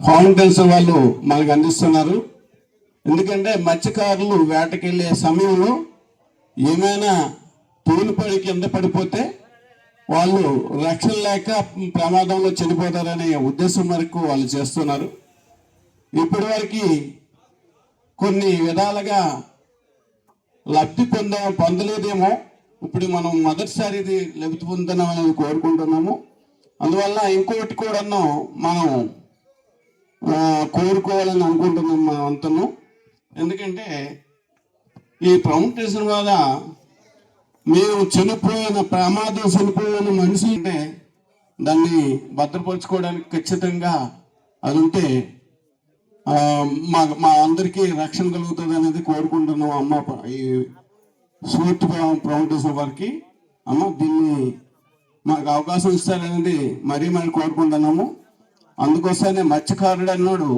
Fountains వాళ్ళు మనకు అందిస్తున్నారు. ఎందుకంటే మత్స్యకారులు వేటకెళ్ళే సమయంలో ఏమైనా తూలిపడి కింద పడిపోతే వాళ్ళు రక్షణ లేక ప్రమాదంలో చనిపోతారనే ఉద్దేశం వరకు వాళ్ళు చేస్తున్నారు. ఇప్పటివరకు కొన్ని విధాలుగా లబ్ధి పొందలేదేమో, ఇప్పుడు మనం మొదటిసారి ఇది లబ్ధి పొందుతున్నామని కోరుకుంటున్నాము. అందువల్ల ఇంకోటి కూడా మనం కోరుకోవాలని అనుకుంటున్నాం మనం అంతను. ఎందుకంటే ఈ ఫౌండేషన్ వల్ల మేము చనిపోయిన మనిషి అంటే దాన్ని భద్రపరచుకోవడానికి ఖచ్చితంగా అది ఉంటే మా అందరికీ రక్షణ కలుగుతుంది అనేది కోరుకుంటున్నాం. అమ్మ ఈ స్ఫూర్తి ఫౌండేషన్ వారికి అమ్మ దీన్ని మాకు అవకాశం ఇస్తారనేది మరీ కోరుకుంటున్నాము. అందుకోసమే మత్స్యకారుడు అన్నాడు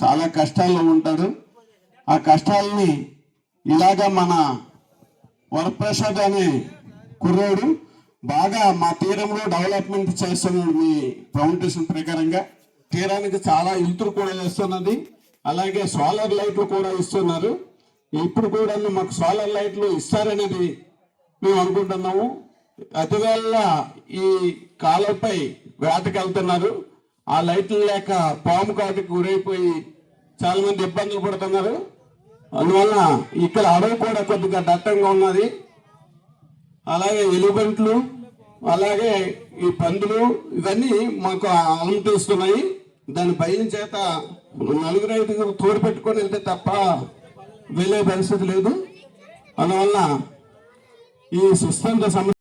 చాలా కష్టాల్లో ఉంటాడు. ఆ కష్టాలని ఇలాగా మన వరప్రసాద్ అనే కుర్రోడు బాగా మా తీరంలో డెవలప్మెంట్ చేస్తున్నాడు. మీ ఫౌండేషన్ ప్రకారంగా తీరానికి చాలా ఇల్తులు కూడా వేస్తున్నది. అలాగే సోలార్ లైట్లు కూడా ఇస్తున్నారు. ఇప్పుడు కూడా మాకు సోలార్ లైట్లు ఇస్తారనేది మేము అనుకుంటున్నాము. అతివేళ ఈ కాలంపై వేటకి వెళ్తున్నారు. ఆ లైట్లు లేక పాము కాటుకు గురైపోయి చాలా మంది ఇబ్బందులు పడుతున్నారు. అందువల్ల ఇక్కడ అడవి కూడా కొద్దిగా దట్టంగా ఉన్నది. అలాగే ఎలుగుబంట్లు, అలాగే ఈ పందులు ఇవన్నీ మాకు అలమటిస్తున్నాయి. దాని భయం చేత నలుగురు ఐదుగురు తోడు పెట్టుకొని వెళ్తే తప్ప వెళ్ళే పరిస్థితి లేదు. అందువల్ల ఈ సుస్థిర సమస్య